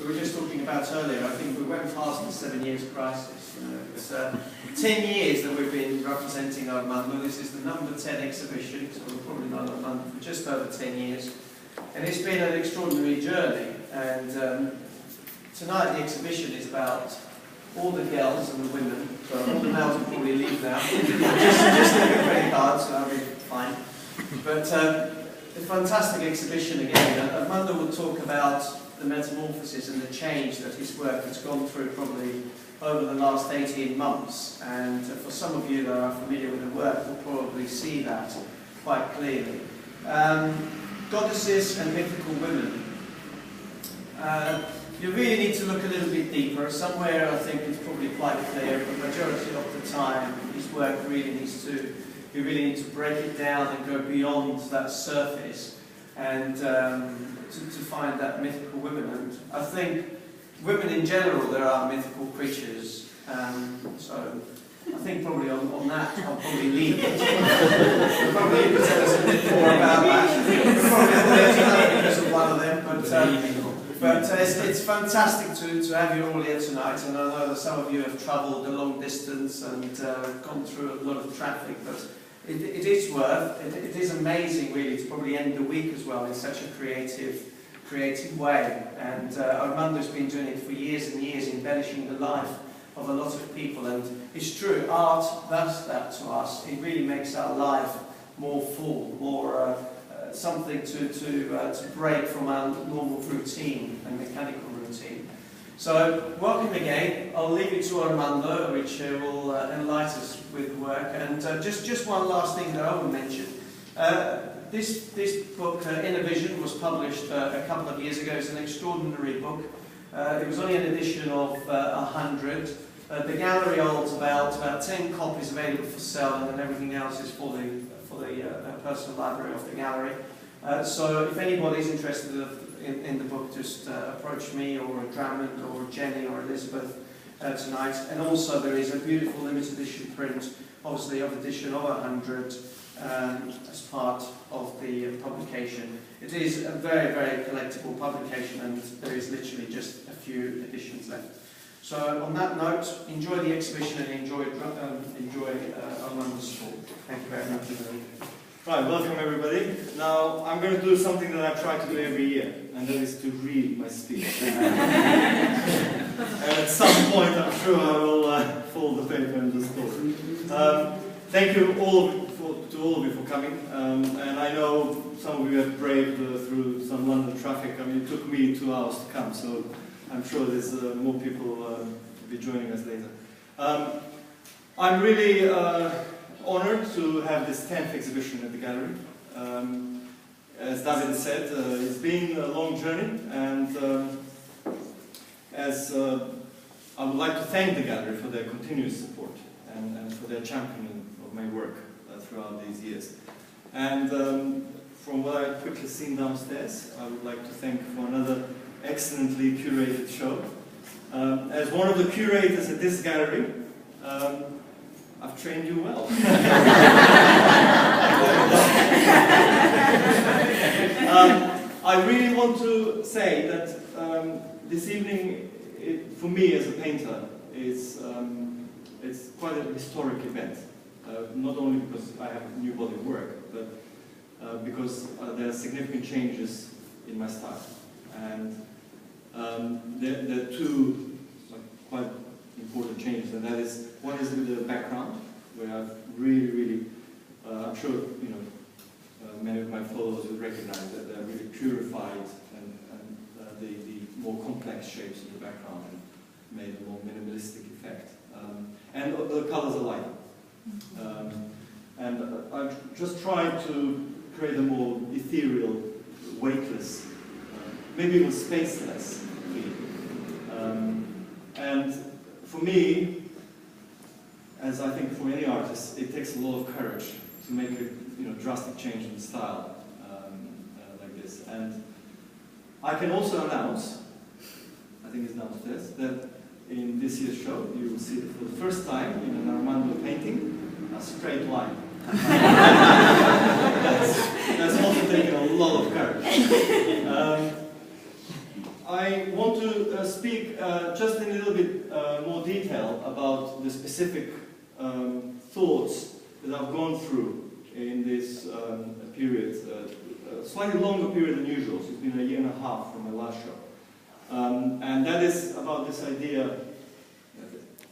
we were just talking about earlier, I think we went past the 7 years crisis. You know, it's 10 years that we've been representing Armando. This is the number 10 exhibition, so we've probably known Armando for just over 10 years. And it's been an extraordinary journey. And tonight the exhibition is about all the girls and the women. So all the males will probably leave now. just leave a credit card, so that'll be fine. But it's a fantastic exhibition again. Armando will talk about the metamorphosis and the change that his work has gone through probably over the last 18 months. And for some of you that are familiar with the work will probably see that quite clearly. Goddesses and mythical women. You really need to look a little bit deeper. Somewhere I think it's probably quite clear, but the majority of the time his work really needs to, you really need to break it down and go beyond that surface and to find that mythical women. And I think women in general, there are mythical creatures. So I think probably on that I'll probably leave it. Probably you could tell us a bit more about that. Probably because of one of them, but it's fantastic to have you all here tonight, and I know that some of you have travelled a long distance and gone through a lot of traffic, but it is it is amazing really to probably end the week as well in such a creative way. And Armando's been doing it for years and years, embellishing the life of a lot of people, and it's true, art does that to us. It really makes our life more full, more something to break from our normal routine and mechanical routine. So, welcome again. I'll leave it to Armando, which will enlighten us with the work. And just one last thing that I will mention. This book, Inner Vision, was published a couple of years ago. It's an extraordinary book. It was only an edition of 100. The gallery holds about 10 copies available for sale, and then everything else is for the personal library of the gallery. So if anybody's interested in the book, just approach me or Drummond or Jenny or Elizabeth tonight. And also there is a beautiful limited edition print, obviously of edition of 100 as part of the publication. It is a very, very collectible publication, and there is literally just a few editions left. So on that note, enjoy the exhibition and enjoy Armando's talk. Thank you very much. Right, welcome everybody. Now I'm going to do something that I try to do every year, and that is to read my speech. And at some point I'm sure I will fold the paper and just talk. Thank you to all of you for coming, and I know some of you have braved through some London traffic. I mean, it took me 2 hours to come, so I'm sure there's more people will be joining us later. I'm really honored to have this 10th exhibition at the gallery. As Davide said, it's been a long journey, and I would like to thank the gallery for their continuous support and for their championing of my work throughout these years. And from what I've quickly seen downstairs, I would like to thank for another excellently curated show. As one of the curators at this gallery, I've trained you well. I really want to say that this evening, for me as a painter, it's quite a historic event. Not only because I have a new body of work, but because there are significant changes in my style. And there are two quite important changes, and that is, one is with the background, where I've really, I'm sure many of my followers will recognize that they're really purified and the more complex shapes in the background and made a more minimalistic effect. And the colors are lighter. And I've just tried to create a more ethereal, weightless, maybe even spaceless feeling. And for me, as I think for any artist, it takes a lot of courage to make a drastic change in style like this. And I can also announce, I think it's downstairs, that in this year's show you will see for the first time in an Armando painting a straight line. That's also taken a lot of courage. I want to speak just in a little bit more detail about the specific thoughts that I've gone through in this period, a slightly longer period than usual. So it's been 1.5 years from my last show. And that is about this idea.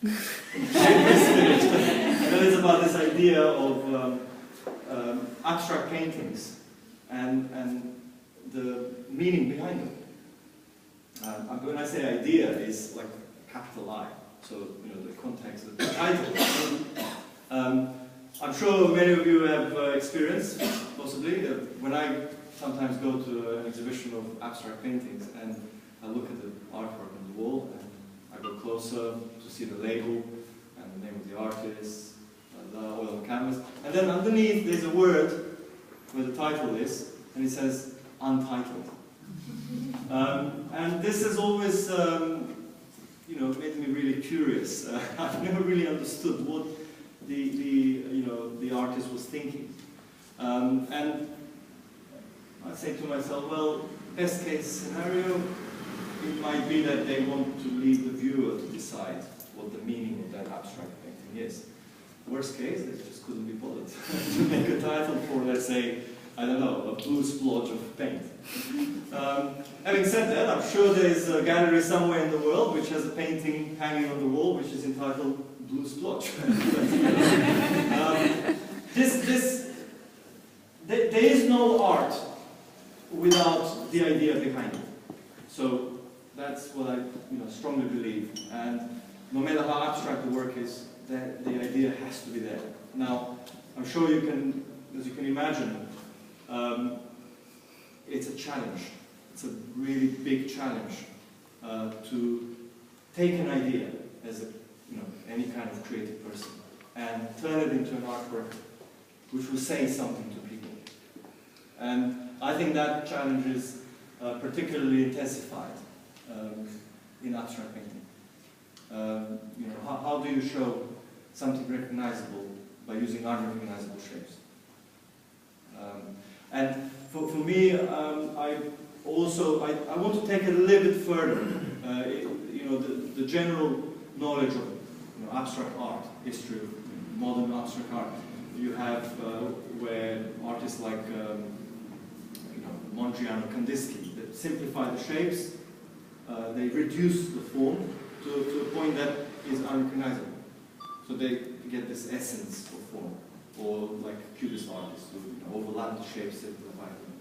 That is about this idea of abstract paintings and the meaning behind them. When I say idea, it's like capital I. So the context of the title. I'm sure many of you have experienced, possibly, when I sometimes go to an exhibition of abstract paintings and I look at the artwork on the wall and I go closer to see the label and the name of the artist, oil on canvas, and then underneath there's a word where the title is, and it says untitled. And this has always, made me really curious. I've never really understood what the artist was thinking. And I say to myself, well, best case scenario, it might be that they want to leave the viewer to decide what the meaning of that abstract painting is. Worst case, they just couldn't be bothered to make a title for, let's say, I don't know, a blue splotch of paint. Having said that, I'm sure there's a gallery somewhere in the world which has a painting hanging on the wall which is entitled Blue Splotch. There is no art without the idea behind it. So that's what I strongly believe. And no matter how abstract the work is, the idea has to be there. Now, I'm sure you can, as you can imagine, it's a challenge. It's a really big challenge to take an idea as any kind of creative person and turn it into an artwork which will say something to people. And I think that challenge is particularly intensified in abstract painting. How do you show something recognizable by using unrecognizable shapes? And for me, I want to take it a little bit further. The general knowledge of abstract art, history of modern abstract art. You have where artists like Mondrian or Kandinsky that simplify the shapes, they reduce the form to a point that is unrecognizable. So they get this essence of form. Or like cubist artists who overlap the shapes, simplify them,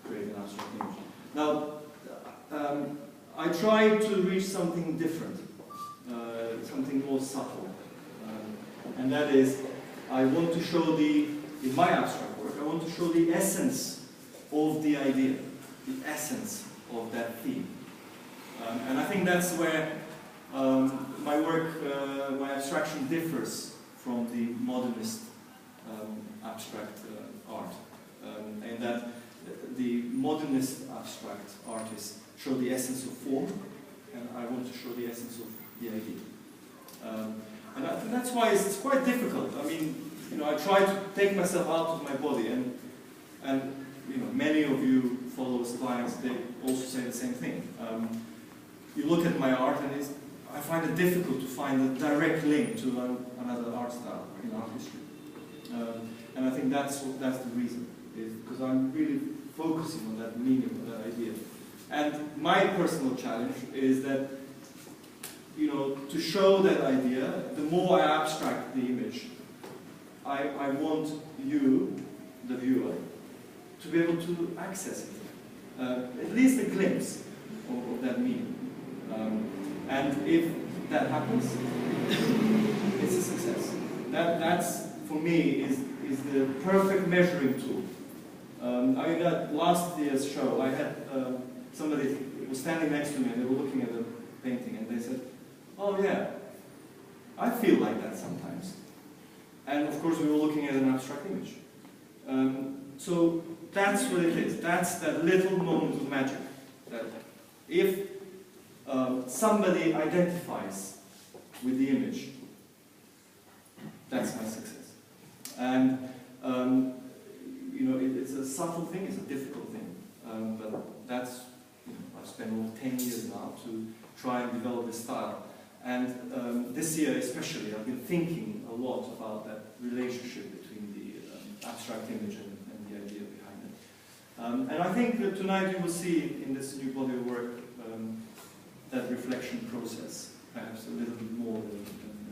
create an abstract image. Now, I try to reach something different, something more subtle, and that is, I want to show in my abstract work, I want to show the essence of the idea, the essence of that theme. And I think that's where my work, my abstraction differs from the modernist abstract art, and that the modernist abstract artists show the essence of form, and I want to show the essence of the idea. And I think that's why it's quite difficult. I mean, I try to take myself out of my body, and many of you followers, clients, they also say the same thing. You look at my art, and I find it difficult to find a direct link to another art style in art history. And I think that's the reason, is because I'm really focusing on that meaning, on that idea. And my personal challenge is that, to show that idea, the more I abstract the image, I want you, the viewer, to be able to access it. At least a glimpse of that meaning. And if that happens, it's a success. That's for me, is the perfect measuring tool. At last year's show, I had somebody was standing next to me and they were looking at the painting and they said, "Oh yeah, I feel like that sometimes." And of course we were looking at an abstract image. So that's what it is. That's that little moment of magic. That if somebody identifies with the image, that's my success. And it's a subtle thing, it's a difficult thing, but that's, I I've spent over 10 years now to try and develop this style. And this year especially, I've been thinking a lot about that relationship between the abstract image and the idea behind it. And I think that tonight you will see in this new body of work that reflection process, perhaps a little bit more than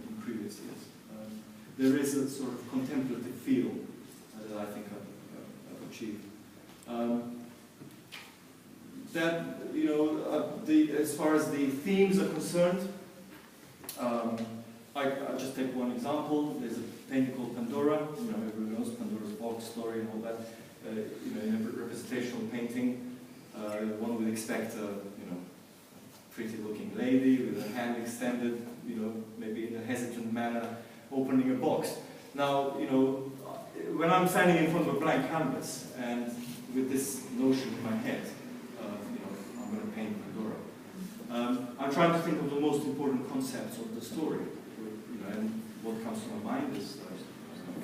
in previous years. There is a sort of contemplative feel that I think I've achieved. That, you know, as far as the themes are concerned, I'll just take one example. There's a painting called Pandora. You know, everyone knows Pandora's box story and all that. You know, in a representational painting, one would expect a, you know, pretty-looking lady with her hand extended, you know, maybe in a hesitant manner, opening a box. Now, you know, when I'm standing in front of a blank canvas and with this notion in my head, you know, I'm going to paint Pandora. I'm trying to think of the most important concepts of the story, you know, and what comes to my mind is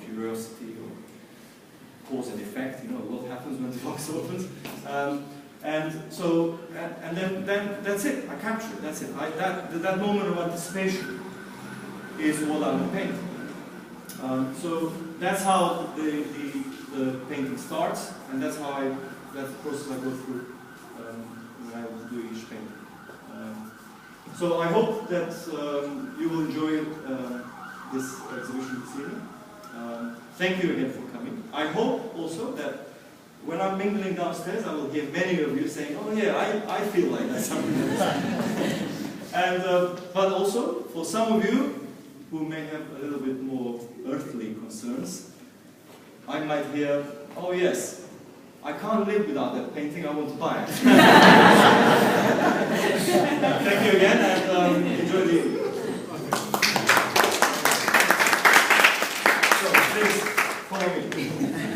curiosity or cause and effect. You know, what happens when the box opens, and then that's it. I capture it. That's it. That moment of anticipation is what I'm painting. So that's how the painting starts, and that's the process I go through when I do each painting. So I hope that you will enjoy this exhibition this evening. Thank you again for coming. I hope also that when I'm mingling downstairs, I will hear many of you saying, "Oh yeah, I feel like that sometimes." And but also for some of you who may have a little bit more earthly concerns, I might hear, "Oh yes, I can't live without that painting, I want to buy it." Thank you again, and enjoy the evening. So, please, follow me.